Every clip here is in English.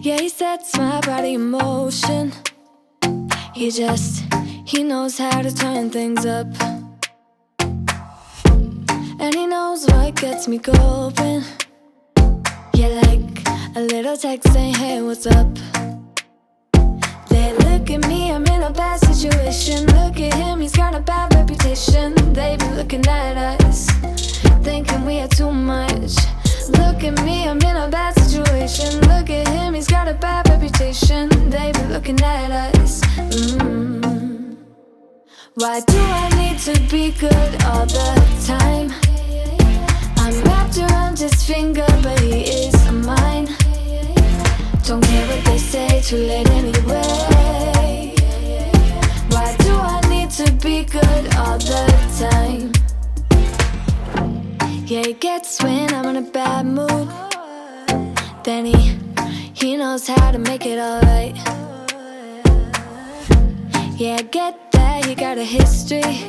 Yeah, he sets my body in motion. He knows how to turn things up. And he knows what gets me going. Yeah, like a little text saying, hey, what's up? They look at me, I'm in a bad situation. Look at him, he's got a bad reputation. They be looking at us, thinking we are too much. Look at me, I'm in a bad situation. Look at him, he's got a bad reputation. They be looking at us. Why do I need to be good all the time? I'm wrapped around his finger, but he is mine. Don't care what they say, too late anyway. Why do I need to be good all the time? Yeah, he gets when I'm in a bad mood. Then he knows how to make it alright. Yeah, I get that he got a history,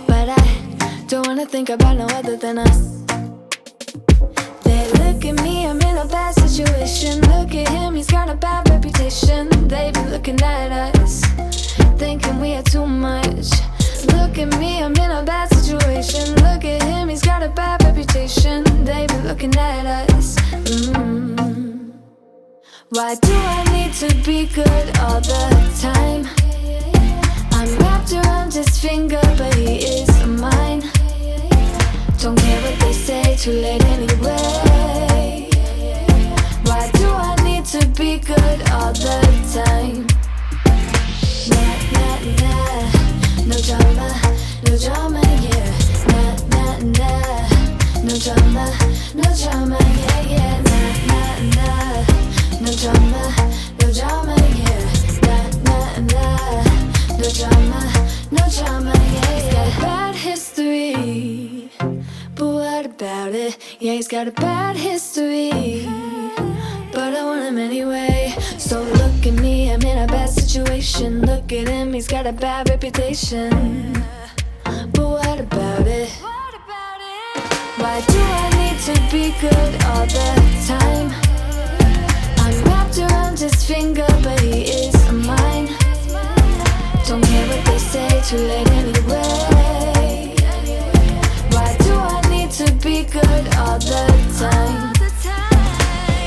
but I don't wanna think about no other than us. They look at me, I'm in a bad situation. Look at him, he's got a bad reputation. They be looking at us, thinking we are too much. Look at me, I'm in a bad situation. Look at him, he's got a bad reputation. They be looking at us. Why do I need to be good all the time? I'm wrapped around his finger, but he is mine. Don't care what they say, too late anyway. Why do I need to be good all the time? Nah, nah, nah, no drama, no drama, yeah. Nah, nah, nah, no drama, no drama, yeah, yeah. Nah, nah, nah, no drama, no drama, yeah. Nah, nah, nah, no drama, no drama, yeah. He's got a bad history, but what about it? Yeah, he's got a bad history, but I want him anyway. So look at me, I'm in a bad situation. Look at him, he's got a bad reputation, but what about it? Why do I need to be good all the time? I'm wrapped around his finger, but he is mine. Don't care what they say, too late anyway. Why do I need to be good all the time?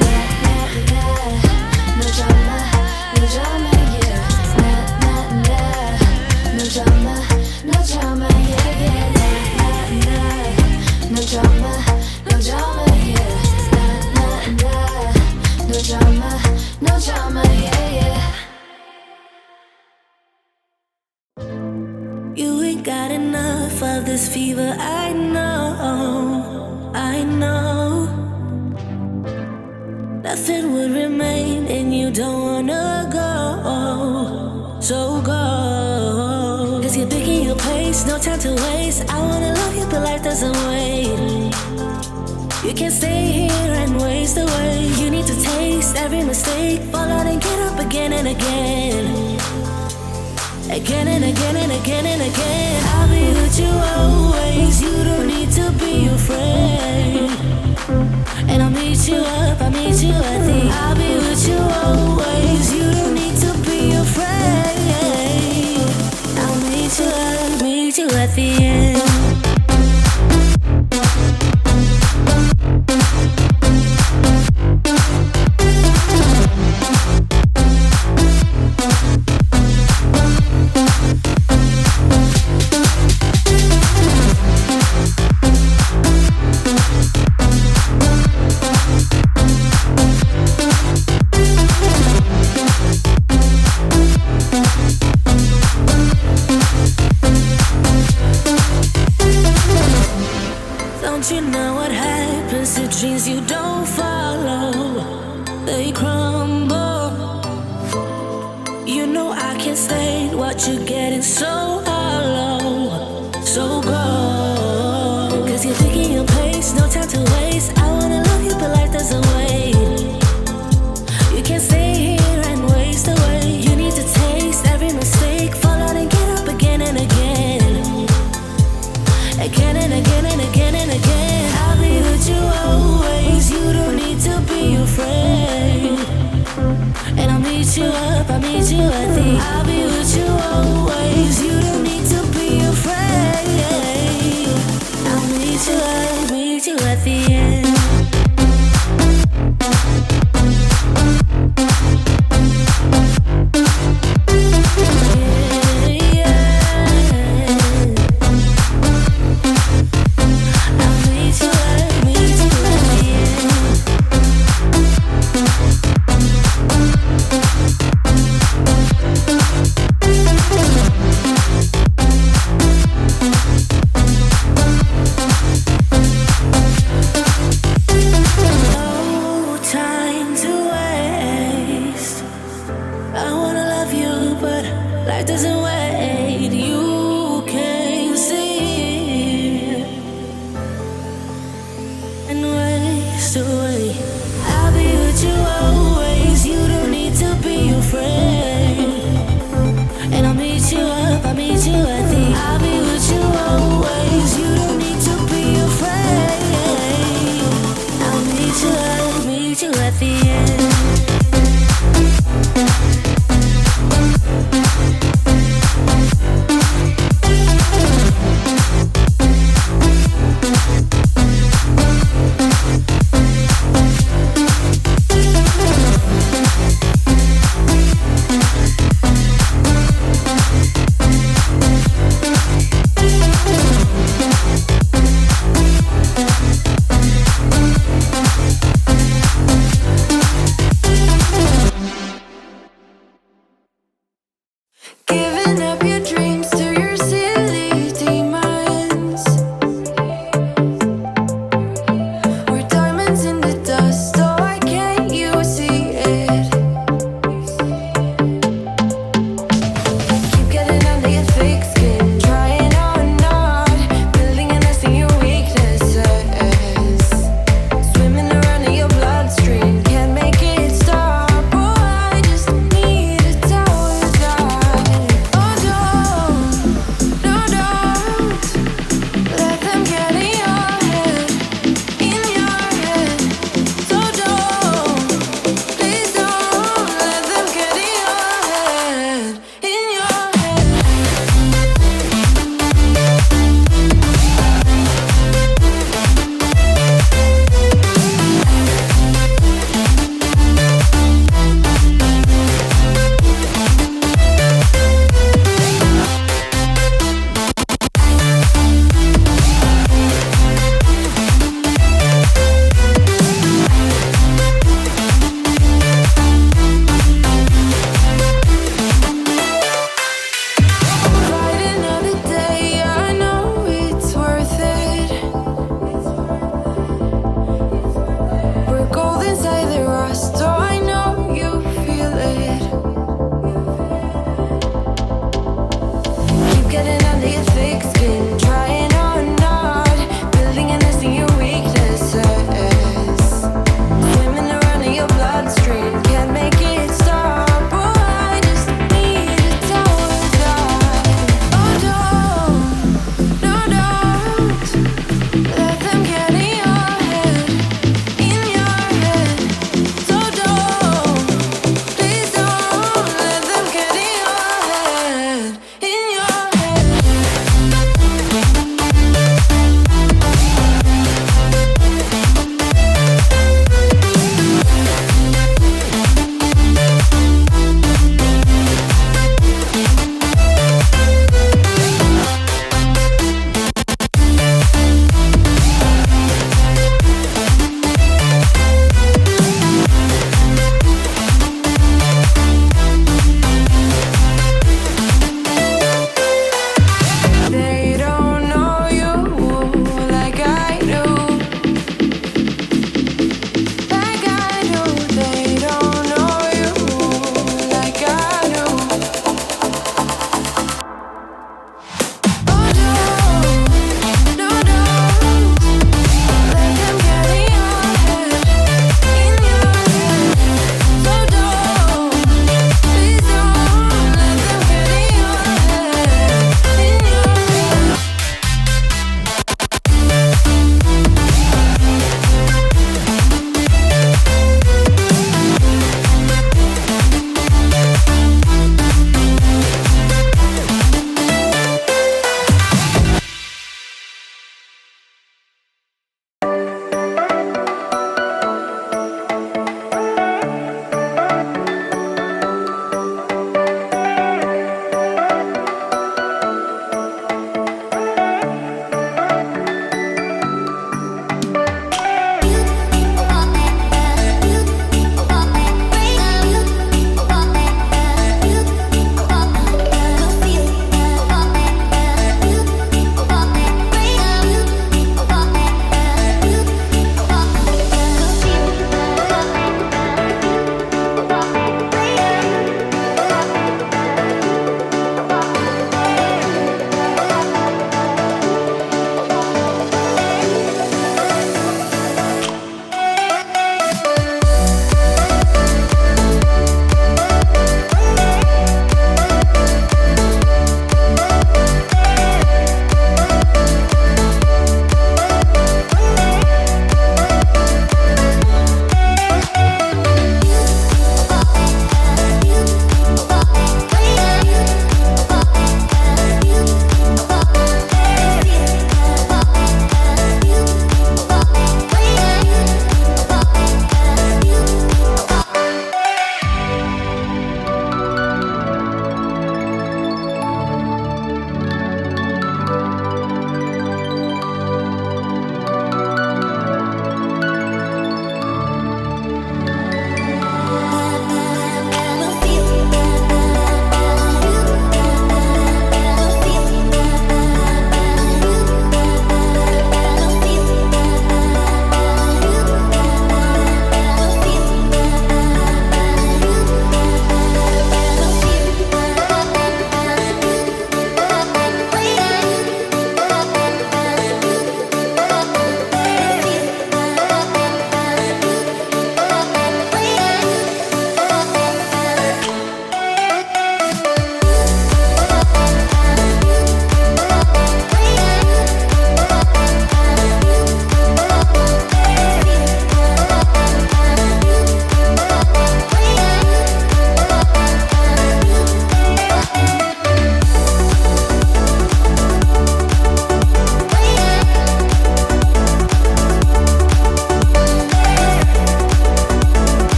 Nah, nah, nah, no drama, no drama, yeah. Nah, nah, nah, no drama, no drama, yeah, yeah. Nah, nah, nah, no drama, no drama, yeah. Nah, nah, nah, no drama, no drama, yeah, yeah. You ain't got enough of this fever, I know, I know. Nothing would remain and you don't wanna go, so go. Cause you're picking your place, no time to waste. I wanna love you but life doesn't wait. You can't stay here and waste away. You need to taste every mistake, fall out and get up again and again. Again and again and again and again. I'll be with you always. You don't need to be afraid. And I'll meet you up, I'll meet you at the. I'll be with you always. You don't need to be afraid. I'll meet you up, meet you at the end. Don't you know what happens to dreams you don't follow? They crumble. You know I can't stay. What you're getting so hollow. So go. Cause you're picking your place, no time to waste. I wanna love you but life doesn't wait. You can't stay here and waste away. You need to taste every mistake, fall out and get up again and again. Again and again and again and again. I'll be with you always. You don't need to be afraid. And I'll meet you up, I'll meet you at the I'll be with you always. You don't need